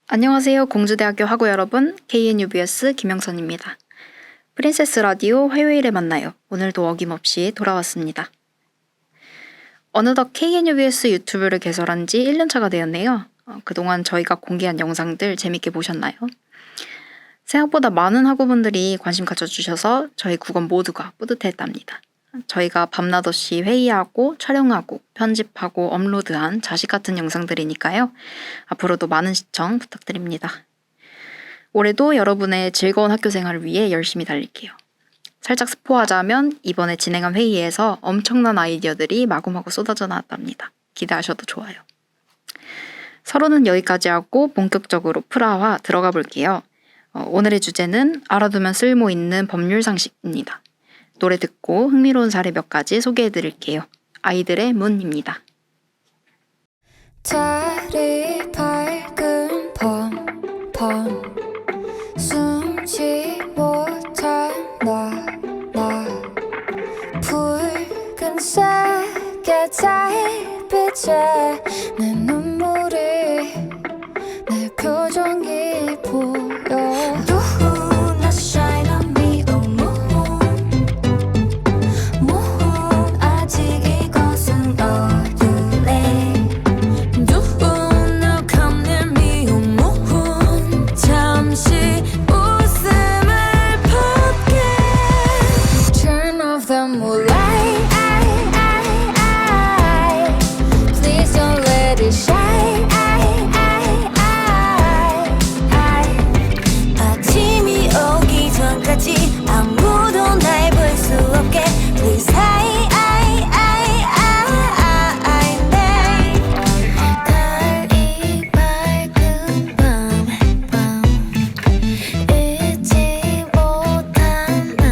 안녕하세요. 공주대학교 학우 여러분, KNUBS 김영선입니다. 프린세스 라디오 화요일에 만나요. 오늘도 어김없이 돌아왔습니다. 어느덧 KNUBS 유튜브를 개설한 지 1년차가 되었네요. 그동안 저희가 공개한 영상들 재밌게 보셨나요? 생각보다 많은 학우분들이 관심 가져주셔서 저희 국원 모두가 뿌듯했답니다. 저희가 밤낮 없이 회의하고 촬영하고 편집하고 업로드한 자식 같은 영상들이니까요. 앞으로도 많은 시청 부탁드립니다. 올해도 여러분의 즐거운 학교 생활을 위해 열심히 달릴게요. 살짝 스포하자면 이번에 진행한 회의에서 엄청난 아이디어들이 마구마구 쏟아져 나왔답니다. 기대하셔도 좋아요. 서론은 여기까지 하고 본격적으로 프라화 들어가 볼게요. 오늘의 주제는 알아두면 쓸모 있는 법률 상식입니다. 노래 듣고 흥미로운 사례 몇 가지 소개해 드릴게요. 아이들의 문입니다. 달이 밝은 밤 숨지 못할 나 붉은색의 달빛에 내 눈물이 내 표정이 보여. 누구나 shine on me, oh moon 아직 이것은 어두래. 누구나 come near me, oh moon 잠시 웃음을 벗게. Turn off the moonlight, please don't let it shine. 아침이 오기 전까지 아무도 날 볼 수 없게 Please 달이 밝은 밤 잊지 못한 나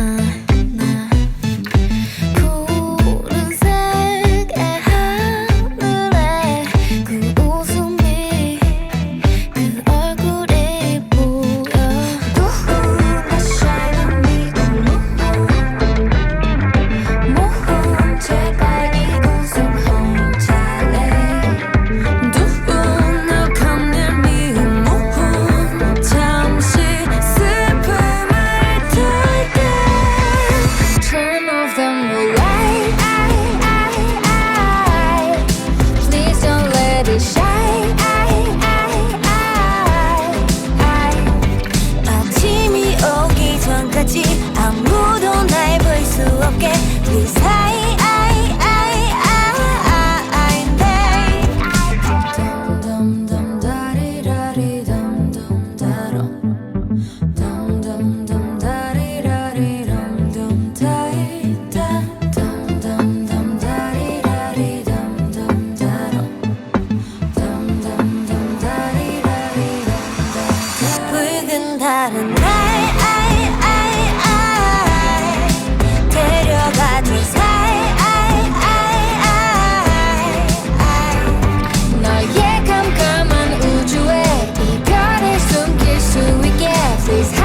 푸른색의 하늘에 그 웃음이 그 얼굴이 보여. 누구나 shine on me, oh moon 제발 이곳은 혼자래. 누구나 come near me, oh moon 잠시 슬픔을 털게. Turn off the moonlight, please don't let it shine. 아침이 오기 전까지 아무도 날 볼 수 없게 Please 덤덤덤 다리라리 덤덤다롱 덤덤덤 다리라리 덤덤다이다 덤덤덤 다리라리 덤덤다롱 덤덤덤 다리라리 덤덤다. 붉은 달은 날 데려가줘 살. 너의 깜깜한 우주에 이별을 숨길 수 있게 Please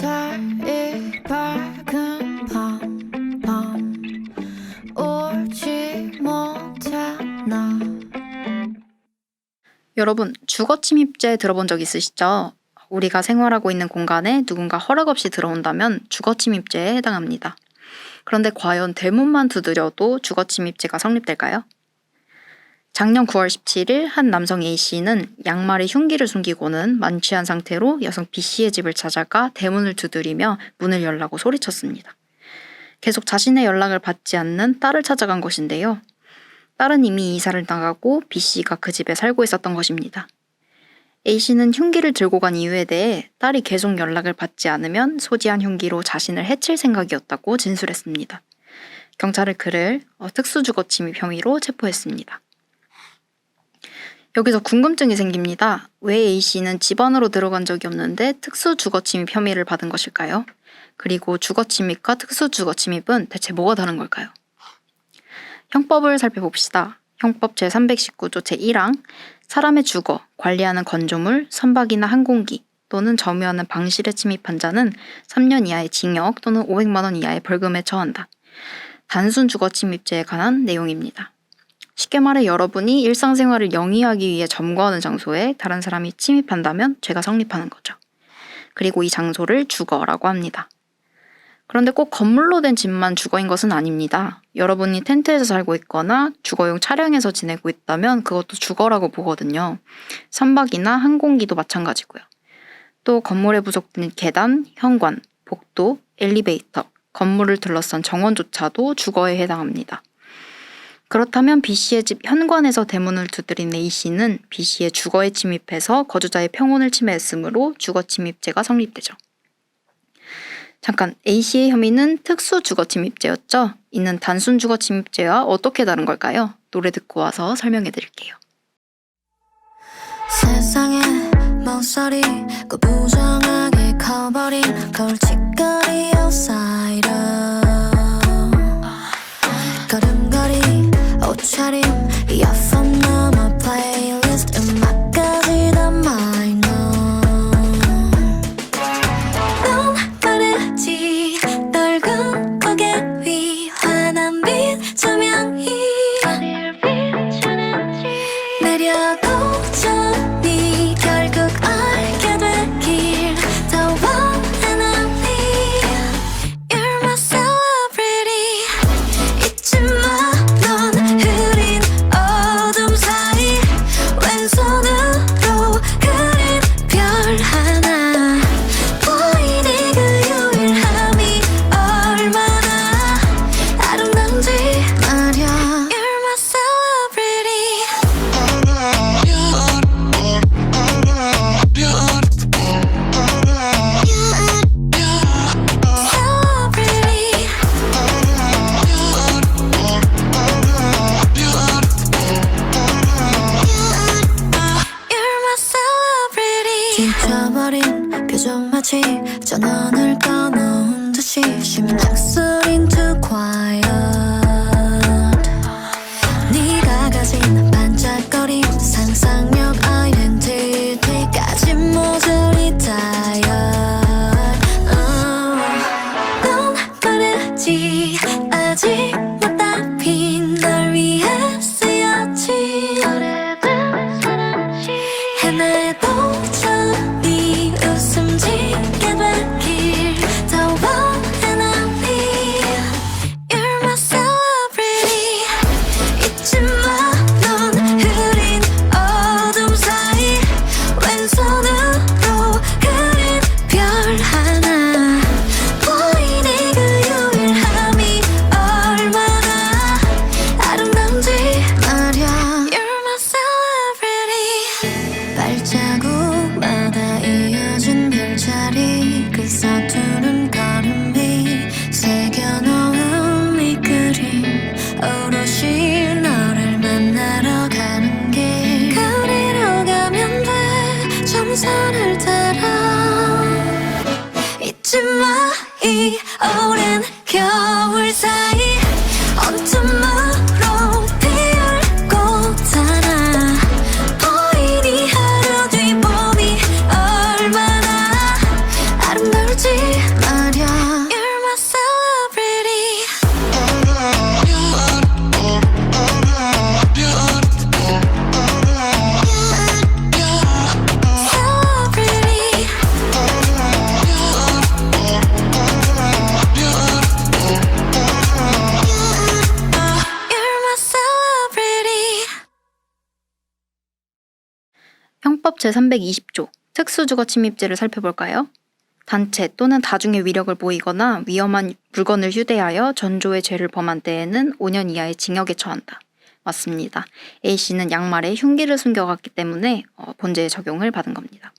달이 밝은 밤 울지 못한 나. 여러분, 주거침입죄 들어본 적 있으시죠? 우리가 생활하고 있는 공간에 누군가 허락 없이 들어온다면 주거침입죄에 해당합니다. 그런데 과연 대문만 두드려도 주거침입죄가 성립될까요? 작년 9월 17일 한 남성 A씨는 양말에 흉기를 숨기고는 만취한 상태로 여성 B씨의 집을 찾아가 대문을 두드리며 문을 열라고 소리쳤습니다. 계속 자신의 연락을 받지 않는 딸을 찾아간 것인데요. 딸은 이미 이사를 나가고 B씨가 그 집에 살고 있었던 것입니다. A씨는 흉기를 들고 간 이유에 대해 딸이 계속 연락을 받지 않으면 소지한 흉기로 자신을 해칠 생각이었다고 진술했습니다. 경찰은 그를 특수주거침입 혐의로 체포했습니다. 여기서 궁금증이 생깁니다. 왜 A씨는 집 안으로 들어간 적이 없는데 특수주거침입 혐의를 받은 것일까요? 그리고 주거침입과 특수주거침입은 대체 뭐가 다른 걸까요? 형법을 살펴봅시다. 형법 제319조 제1항 사람의 주거, 관리하는 건조물, 선박이나 항공기 또는 점유하는 방실에 침입한 자는 3년 이하의 징역 또는 500만 원 이하의 벌금에 처한다. 단순 주거침입죄에 관한 내용입니다. 쉽게 말해 여러분이 일상생활을 영위하기 위해 점거하는 장소에 다른 사람이 침입한다면 죄가 성립하는 거죠. 그리고 이 장소를 주거라고 합니다. 그런데 꼭 건물로 된 집만 주거인 것은 아닙니다. 여러분이 텐트에서 살고 있거나 주거용 차량에서 지내고 있다면 그것도 주거라고 보거든요. 선박이나 항공기도 마찬가지고요. 또 건물에 부속된 계단, 현관, 복도, 엘리베이터, 건물을 둘러싼 정원조차도 주거에 해당합니다. 그렇다면 B씨의 집 현관에서 대문을 두드린 A씨는 B씨의 주거에 침입해서 거주자의 평온을 침해했으므로 주거침입죄가 성립되죠. 잠깐, A씨의 혐의는 특수주거침입죄였죠? 이는 단순 주거침입죄와 어떻게 다른 걸까요? 노래 듣고 와서 설명해 드릴게요. 세상에 모서리 그 부정하게 커버린 골칫거리 outsider 걸음걸이 옷차림 이어폰 넘어 플레이리스트 음악까지 다 마이너 넌 그랬지 널군 고개 위 환한 빛 조명이 내려도 전이 결국 알게 되길 더 원하는 You're my celebrity 잊지 마 넌 흐린 어둠 사이 왼손으로 그린 별 하나 보이니 그 유일함이 얼마나 아름다운지 말야 You're my celebrity celebrity You're my celebrity 지쳐버린 표정 마치 전원을 꺼놓은 듯이 심장 소린 too quiet 네가 가진 반짝거림 상상력 아이덴티티까지 모조리 tired 넌 그랬지 아직 못 핀 널 위해 쓰였지 오래된 사랑지 해내도 저네 웃음 짓게 되길 더 원하는 You're my celebrity 잊지 마 넌 흐린 어둠 사이 왼손으로 그린 별 하나 보이니 그 유일함이 얼마나 아름다운지 말야 You're my celebrity 발자국마다 이어진 별자리 그 서투른 걸음이 새겨놓은 이 그림 오롯이 너를 만나러 가는 길 그리로 가면 돼 정선을 따라 잊지 마 이 오랜 겨울 사이 온tum으로 피울 꽃 하나 보이니 하루 뒤 봄이 얼마나 아름다울지 말야 You're my celebrity celebrity You're my celebrity 형법 제320조 특수주거침입죄를 살펴볼까요? 단체 또는 다중의 위력을 보이거나 위험한 물건을 휴대하여 전조의 죄를 범한 때에는 5년 이하의 징역에 처한다. 맞습니다. A씨는 양말에 흉기를 숨겨갔기 때문에 본죄의 적용을 받은 겁니다.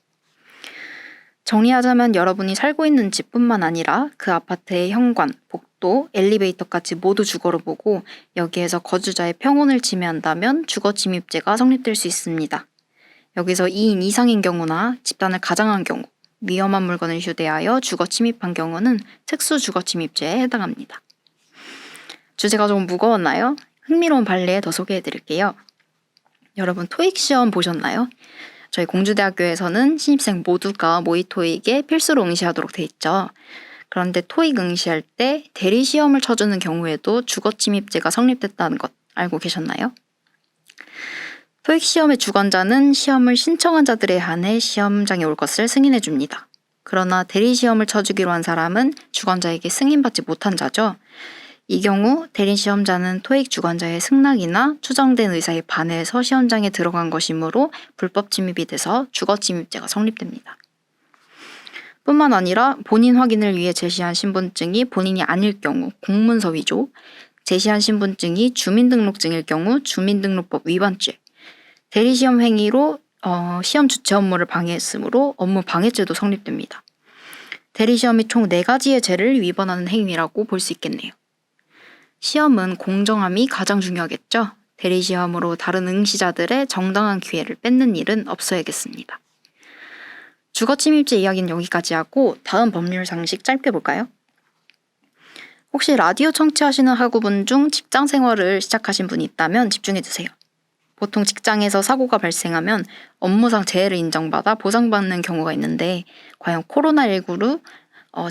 정리하자면 여러분이 살고 있는 집뿐만 아니라 그 아파트의 현관, 복도, 또 엘리베이터까지 모두 주거로 보고 여기에서 거주자의 평온을 침해한다면 주거 침입죄가 성립될 수 있습니다. 여기서 2인 이상인 경우나 집단을 가장한 경우, 위험한 물건을 휴대하여 주거 침입한 경우는 특수 주거 침입죄에 해당합니다. 주제가 좀 무거웠나요? 흥미로운 판례 더 소개해 드릴게요. 여러분 토익 시험 보셨나요? 저희 공주대학교에서는 신입생 모두가 모의 토익에 필수로 응시하도록 돼 있죠. 그런데 토익 응시할 때 대리 시험을 쳐주는 경우에도 주거 침입죄가 성립됐다는 것 알고 계셨나요? 토익 시험의 주관자는 시험을 신청한 자들에 한해 시험장에 올 것을 승인해 줍니다. 그러나 대리 시험을 쳐주기로 한 사람은 주관자에게 승인받지 못한 자죠. 이 경우 대리 시험자는 토익 주관자의 승낙이나 추정된 의사에 반해서 시험장에 들어간 것이므로 불법 침입이 돼서 주거 침입죄가 성립됩니다. 뿐만 아니라 본인 확인을 위해 제시한 신분증이 본인이 아닐 경우 공문서 위조, 제시한 신분증이 주민등록증일 경우 주민등록법 위반죄, 대리시험 행위로 시험 주최 업무를 방해했으므로 업무 방해죄도 성립됩니다. 대리시험이 총 4가지의 죄를 위반하는 행위라고 볼 수 있겠네요. 시험은 공정함이 가장 중요하겠죠. 대리시험으로 다른 응시자들의 정당한 기회를 뺏는 일은 없어야겠습니다. 주거침입죄 이야기는 여기까지 하고 다음 법률 상식 짧게 볼까요? 혹시 라디오 청취하시는 학우분 중 직장 생활을 시작하신 분이 있다면 집중해주세요. 보통 직장에서 사고가 발생하면 업무상 재해를 인정받아 보상받는 경우가 있는데 과연 코로나19로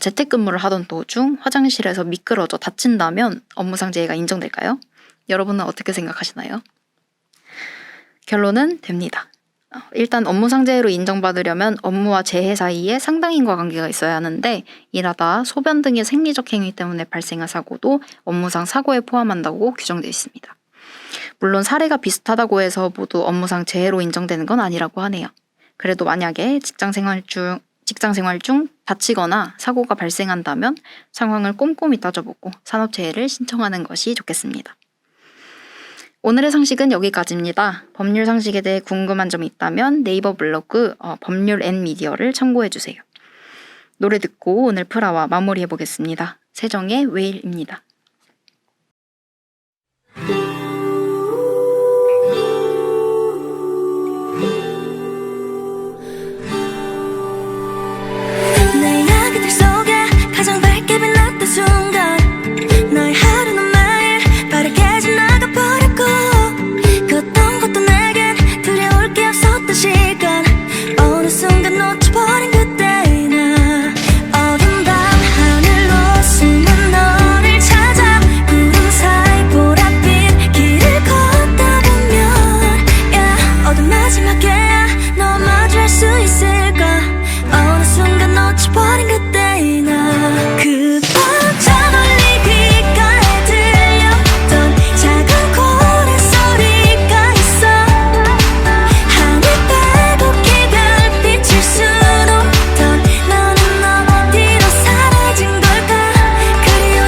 재택근무를 하던 도중 화장실에서 미끄러져 다친다면 업무상 재해가 인정될까요? 여러분은 어떻게 생각하시나요? 결론은 됩니다. 일단 업무상 재해로 인정받으려면 업무와 재해 사이에 상당인과 관계가 있어야 하는데 일하다 소변 등의 생리적 행위 때문에 발생한 사고도 업무상 사고에 포함한다고 규정되어 있습니다. 물론 사례가 비슷하다고 해서 모두 업무상 재해로 인정되는 건 아니라고 하네요. 그래도 만약에 직장 생활 중 다치거나 사고가 발생한다면 상황을 꼼꼼히 따져보고 산업재해를 신청하는 것이 좋겠습니다. 오늘의 상식은 여기까지입니다. 법률 상식에 대해 궁금한 점이 있다면 네이버 블로그 법률 앤 미디어를 참고해주세요. 노래 듣고 오늘 프라와 마무리해보겠습니다. 세정의 웨일입니다. 내 이야기들 속에 가장 밝게 빛났던 순간 너의 하루는 매일 빠르게 지나가버렸고 그 어떤 것도 내겐 두려울 게 없었던 시간 어느 순간 놓쳐버린 그때 나 어두운 밤 하늘로 숨은 너를 찾아 구름 사이 보랏빛 길을 걷다 보면 어두운 마지막에야 너 마주할 수 있을까 어느 순간 놓쳐버린 그때 나그 밤 저 멀리 귓가에 들렸던 작은 고래 소리가 있어 하늘 빼곡히 별빛을 수놓던 너는 어디로 사라진 걸까 그리운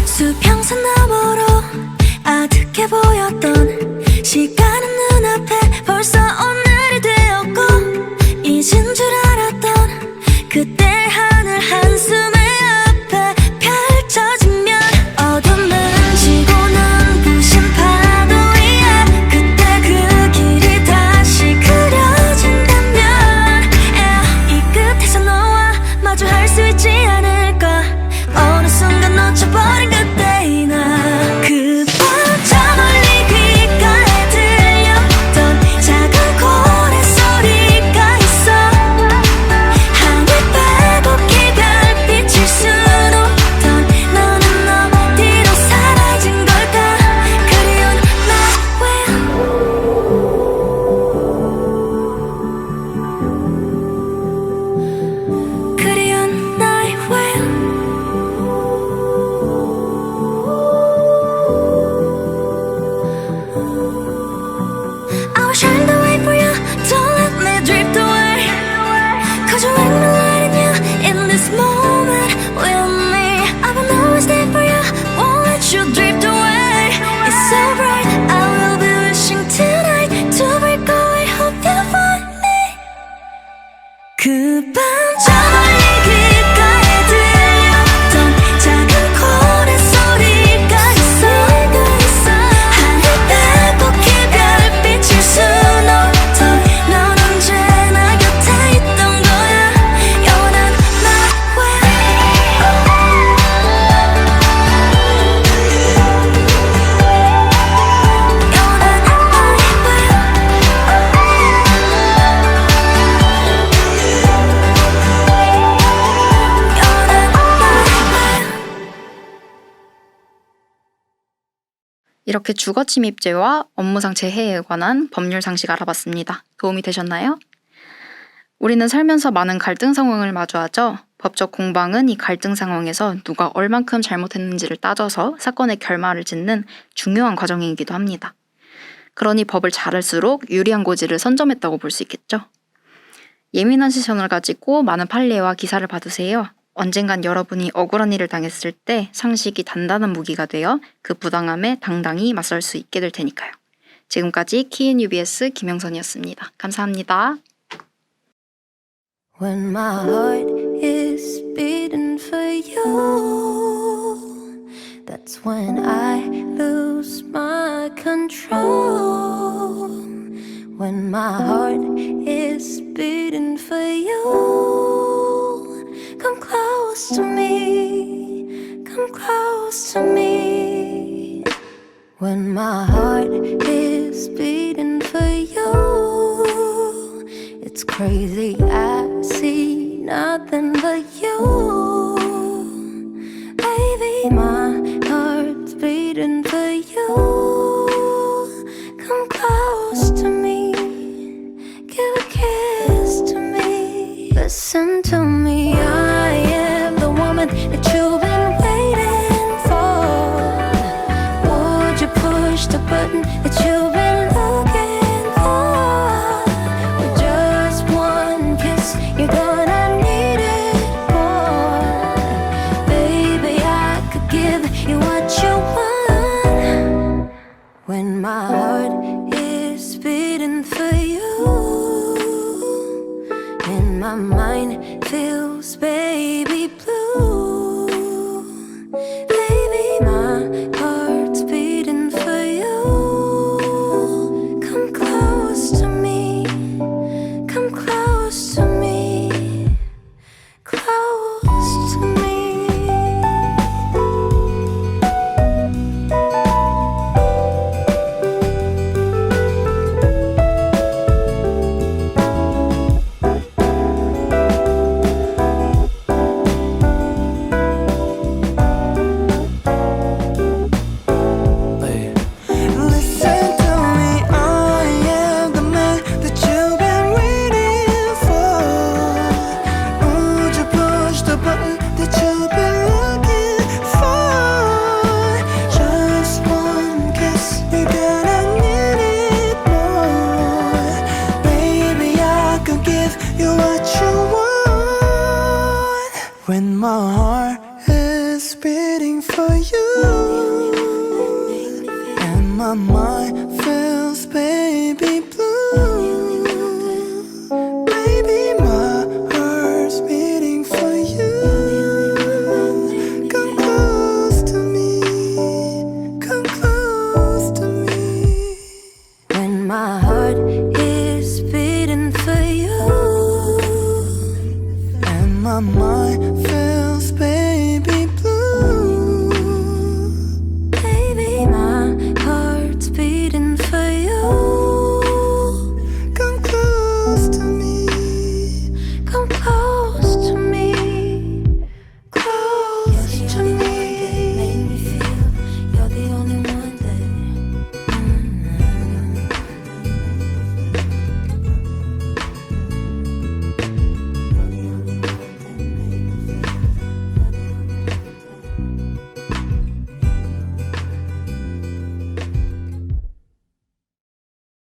수평선 너머로 아득해 보였던 시간은 눈앞에 벌써 오늘이 되었고 잊은 줄 알았던 그때 하늘 한숨에 앞에 펼쳐지면 어둠은 지고 눈부신 파도 위에 그때 그 길이 다시 그려진다면 이 끝에서 너와 마주할 수 있지 않을까 어느 순간 놓쳐버린 그때 나그 밤 저 멀리 귓가에 들렸던 작은 고래 소리가 있어 하늘 빼곡히 별빛을 수놓던 너는 어디로 사라진 걸까 그리운 그리운 나의 왜 이렇게 주거 침입죄와 업무상 재해에 관한 법률 상식 알아봤습니다. 도움이 되셨나요? 우리는 살면서 많은 갈등 상황을 마주하죠. 법적 공방은 이 갈등 상황에서 누가 얼만큼 잘못했는지를 따져서 사건의 결말을 짓는 중요한 과정이기도 합니다. 그러니 법을 잘 알수록 유리한 고지를 선점했다고 볼 수 있겠죠. 예민한 시선을 가지고 많은 판례와 기사를 봐두세요. 언젠간 여러분이 억울한 일을 당했을 때 상식이 단단한 무기가 되어 그 부당함에 당당히 맞설 수 있게 될 테니까요. 지금까지 KNUBS 김영선이었습니다. 감사합니다. When my heart is beating for you, that's when I lose my control. When my heart is beating for you, come close to me, come close to me. When my heart is beating for you, it's crazy, I see nothing but you. Baby, my heart's beating for you. Come close to me, give a kiss to me. Listen to me, I am the woman that you've been waiting for. Would you push the button that you've been looking for? With just one kiss, you're gonna need it more. Baby, I could give you what you want. When my heart is beating for you, and my mind feels baby blue. Baby, my heart's beating for you. Come close to me, come close to me, close to me. Listen to me, I am the man that you've been waiting for. Would you push the button that you've been looking for? Just one kiss, you're gonna need it more. Baby, I could give you what you want. When my heart is beating for you, and my mind feels baby blue. Baby, my heart's beating for you. Come close to me, come close to me. When my heart is beating for you, And my mind feels